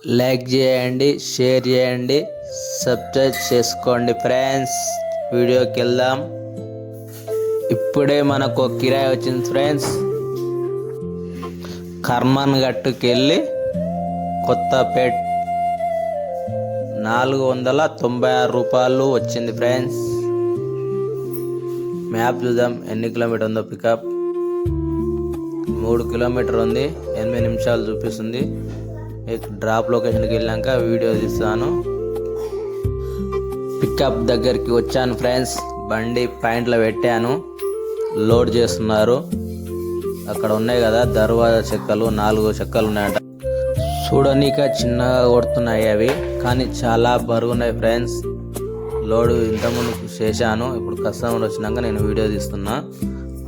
Like చేయండి, share చేయండి, subscribe చేసుకోండి ఫ్రెండ్స్. వీడియోకి వెళ్దాం. ఇప్పుడే మనకు కిరాయి వచ్చింది ఫ్రెండ్స్. కర్మన్ గట్టుకి వెళ్ళి కొత్తపేట్ 496 రూపాయలు వచ్చింది ఫ్రెండ్స్. మ్యాప్ చూద్దాం ఎన్ని కిలోమీటర్ ఉందో. పికప్ 3 కిలోమీటర్ ఉంది, 8 నిమిషాలు చూపిస్తుంది. డ్రాప్ లొకేషన్కి వెళ్ళాక వీడియో తీస్తాను. పికప్ దగ్గరికి వచ్చాను ఫ్రెండ్స్. బండి పాయింట్లో పెట్టాను, లోడ్ చేస్తున్నారు. అక్కడ ఉన్నాయి కదా దర్వాజా చెక్కలు, 4 చెక్కలు ఉన్నాయంట. చూడనీక చిన్నగా కొడుతున్నాయి అవి, కానీ చాలా బరువున్నాయి ఫ్రెండ్స్. లోడు ఇంతకుముందు చేశాను, ఇప్పుడు కస్టమర్ వచ్చినాక నేను వీడియో తీస్తున్నా.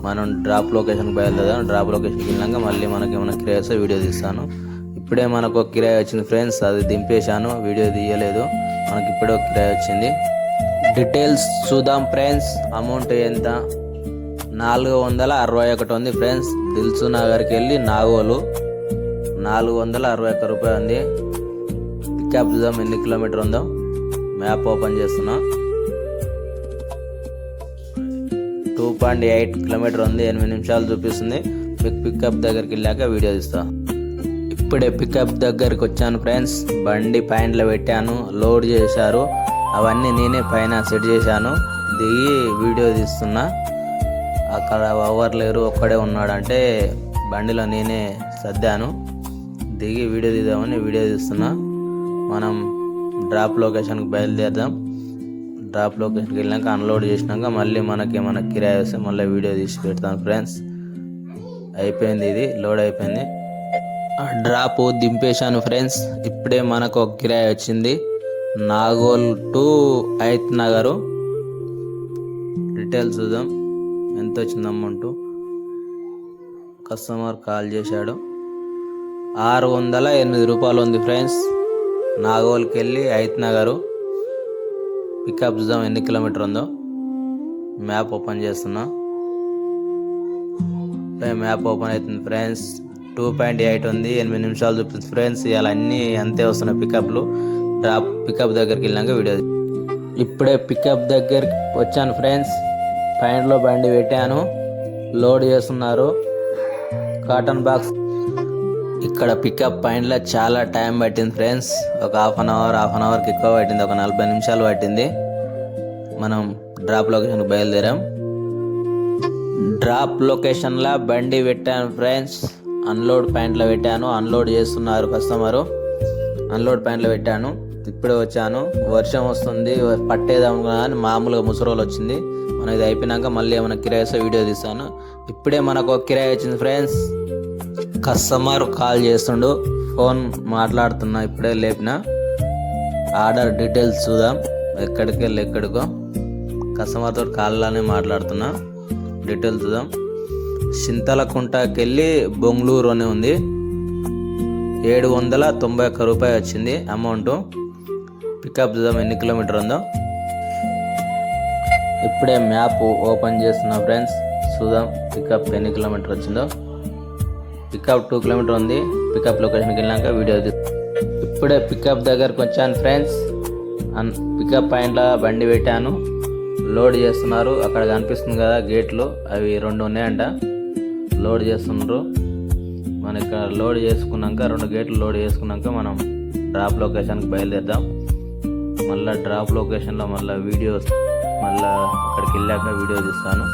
మనం డ్రాప్ లొకేషన్కి బయలుదేరాం. డ్రాప్ లొకేషన్కి వెళ్ళాక మళ్ళీ మనకి ఏమైనా కిరాయి వస్తే వీడియో తీస్తాను. ఇప్పుడే మనకు ఒక కిరాయి వచ్చింది ఫ్రెండ్స్, అది దింపేశాను, వీడియో తీయలేదు. మనకి ఇప్పుడే ఒక కిరాయి వచ్చింది. డీటెయిల్స్ చూద్దాం ఫ్రెండ్స్. అమౌంట్ ఎంత? 461 ఉంది ఫ్రెండ్స్. దిల్సు నగర్కి వెళ్ళి నాగోలు 461 రూపాయలు ఉంది. పికప్ చూద్దాం ఎన్ని కిలోమీటర్ ఉందో. మ్యాప్ ఓపెన్ చేస్తున్నా. 2.8 కిలోమీటర్ ఉంది, 8 నిమిషాలు చూపిస్తుంది. పికప్ దగ్గరికి వెళ్ళాక వీడియో తీస్తా. ఇప్పుడే పికప్ దగ్గరికి వచ్చాను ఫ్రెండ్స్. బండి పాయింట్లో పెట్టాను, లోడ్ చేశారు. అవన్నీ నేనే పైన సెట్ చేశాను. దిగి వీడియో తీస్తున్నా. అక్కడ ఎవరు లేరు, ఒక్కడే ఉన్నాడంటే బండిలో నేనే సర్దాను. దిగి వీడియో తీద్దామని వీడియో తీస్తున్నా. మనం డ్రాప్ లొకేషన్కి బయలుదేరదాం. డ్రాప్ లొకేషన్కి వెళ్ళాక అన్లోడ్ చేసినాక మళ్ళీ మనకి ఏమైనా కిరాయి వస్తే మళ్ళీ వీడియో తీసి పెడతాను ఫ్రెండ్స్. అయిపోయింది, ఇది లోడ్ అయిపోయింది. డ్రాప్ దింపేశాను ఫ్రెండ్స్. ఇప్పుడే మనకు ఒక కిరాయి వచ్చింది. Nagole to Hayathnagar. Details చూద్దాం ఎంత వచ్చింది అమౌంట్. కస్టమర్ కాల్ చేశాడు. 608 రూపాయలు ఉంది ఫ్రెండ్స్. నాగోల్కి వెళ్ళి హైత్ నగరు. పికప్ చూద్దాం ఎన్ని కిలోమీటర్ ఉందో. మ్యాప్ ఓపెన్ చేస్తున్నా. మ్యాప్ ఓపెన్ అవుతుంది ఫ్రెండ్స్. 2.8 ఉంది, 8 నిమిషాలు చూపిస్తుంది ఫ్రెండ్స్. ఇలా అన్నీ అంతే వస్తున్నాయి పికప్లు. డ్రాప్ పికప్ దగ్గరికి వెళ్ళాక వీడియో. ఇప్పుడే పికప్ దగ్గరికి వచ్చాను ఫ్రెండ్స్. పాయింట్లో బండి పెట్టాను, లోడ్ చేస్తున్నారు. Cotton box. ఇక్కడ పికప్ పాయింట్లో చాలా టైం పట్టింది ఫ్రెండ్స్. ఒక హాఫ్ అన్ అవర్కి ఎక్కువ పట్టింది, ఒక 40 నిమిషాలు పట్టింది. మనం డ్రాప్ లొకేషన్కి బయలుదేరాం. డ్రాప్ లొకేషన్లో బండి పెట్టాను ఫ్రెండ్స్. అన్లోడ్ పాయింట్లో పెట్టాను, అన్లోడ్ చేస్తున్నారు కస్టమరు. అన్లోడ్ పాయింట్లో పెట్టాను. ఇప్పుడే వచ్చాను. వర్షం వస్తుంది, పట్టేదాం కానీ మామూలుగా ముసరోలు వచ్చింది. మనం ఇది అయిపోయినాక మళ్ళీ ఏమైనా కిరాయి వస్తే వీడియో తీస్తాను. ఇప్పుడే మనకు ఒక కిరాయి వచ్చింది ఫ్రెండ్స్. కస్టమర్ కాల్ చేస్తుండు, ఫోన్ మాట్లాడుతున్నా. ఇప్పుడే లేపిన. ఆర్డర్ డీటెయిల్స్ చూద్దాం. ఎక్కడికి వెళ్ళి ఎక్కడికో కస్టమర్తో కాల్లోనే మాట్లాడుతున్నా. డీటెయిల్స్ చూద్దాం. చింతలకుంటకి వెళ్ళి బొంగళూరు అని ఉంది. 791 రూపాయలు వచ్చింది అమౌంట్. పికప్ చూద్దాం ఎన్ని కిలోమీటర్ ఉందో. ఇప్పుడే మ్యాప్ ఓపెన్ చేస్తున్నా ఫ్రెండ్స్. చూద్దాం పికప్ ఎన్ని కిలోమీటర్ వచ్చిందో. పికప్ 2 కిలోమీటర్ ఉంది. పికప్ లొకేషన్కి వెళ్ళాక వీడియో. ఇప్పుడే పికప్ దగ్గరకు వచ్చాను ఫ్రెండ్స్. పికప్ పాయింట్లో బండి పెట్టాను, లోడ్ చేస్తున్నారు. అక్కడ కనిపిస్తుంది కదా గేట్లు, అవి 2 ఉన్నాయంట. లోడ్ చేస్తున్నారు. మన ఇక్కడ లోడ్ చేసుకున్నాక 2 గేట్లు లోడ్ చేసుకున్నాక మనం డ్రాప్ లొకేషన్కి బయలుదేరుదాం. మళ్ళీ డ్రాప్ లొకేషన్లో మళ్ళీ వీడియోస్ మళ్ళీ అక్కడికి వెళ్ళాక వీడియో తీస్తాను.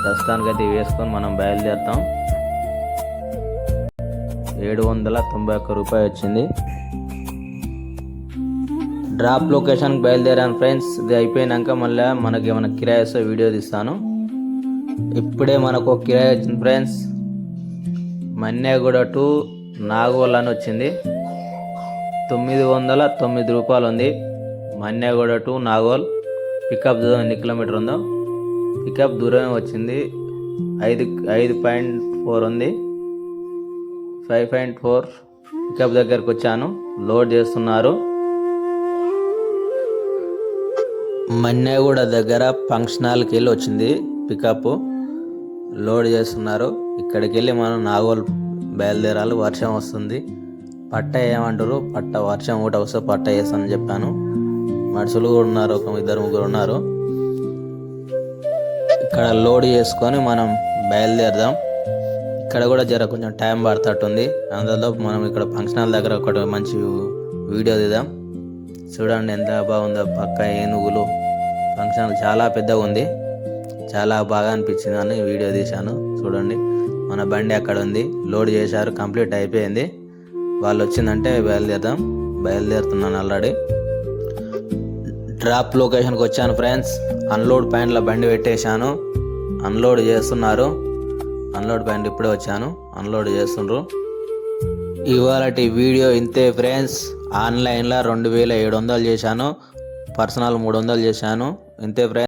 ప్రస్తుతానికైతే వేసుకొని మనం బయలుదేరుతాం. 791 రూపాయలు వచ్చింది. డ్రాప్ లొకేషన్కి బయలుదేరాను ఫ్రెండ్స్. ఇది అయిపోయినాక మళ్ళీ మనకి ఏమైనా కిరాయి వస్తే వీడియో తీస్తాను. ఇప్పుడే మనకు ఒక కిరాయి వచ్చింది ఫ్రెండ్స్. మన్యాగూడ టు నాగోల్ అని వచ్చింది. 909 రూపాయలు ఉంది. మన్యాగూడ టు నాగోల్. పికప్ దూరం ఎన్ని కిలోమీటర్ ఉందో. పికప్ దూరమే వచ్చింది. 5.4 ఉంది. 5.4. పికప్ దగ్గరకు వచ్చాను, లోడ్ చేస్తున్నారు. మన్యాగూడ దగ్గర ఫంక్షన్ హాల్కి వెళ్ళి వచ్చింది పికప్, లోడ్ చేస్తున్నారు. ఇక్కడికి వెళ్ళి మనం నాగోల్ బయలుదేరాలి. వర్షం వస్తుంది, పట్ట ఏమంటారు, పట్ట వర్షం ఒకటి వస్తే పట్ట వేస్తానని చెప్పాను. మనుషులు కూడా ఉన్నారు, ఒక 2-3 ఉన్నారు. ఇక్కడ లోడ్ చేసుకొని మనం బయలుదేరదాం. ఇక్కడ కూడా కొంచెం టైం పడుతుంది. అందులో మనం ఇక్కడ ఫంక్షన్ హాల్ దగ్గర ఒకటి మంచి వీడియో తీద్దాం. చూడండి ఎంత బాగుందో, పక్క ఏనుగులు. ఫంక్షన్ హాల్ చాలా పెద్దగా ఉంది, చాలా బాగా అనిపించింది అని వీడియో తీశాను. చూడండి మన బండి అక్కడ ఉంది, లోడ్ చేశారు, కంప్లీట్ అయిపోయింది. వాళ్ళు వచ్చిందంటే బయలుదేరుతున్నాను. ఆల్రెడీ డ్రాప్ లొకేషన్కి వచ్చాను ఫ్రెండ్స్. అన్లోడ్ పాయింట్లో బండి పెట్టేశాను, అన్లోడ్ చేస్తున్నారు. అన్లోడ్ పాయింట్ ఇప్పుడే వచ్చాను, అన్లోడ్ చేస్తుండ్రు. ఇవాళటి వీడియో ఇంతే ఫ్రెండ్స్. ఆన్లైన్లో 2700 చేశాను, పర్సనల్ 300 చేశాను. ఇంతే ఫ్రెండ్స్.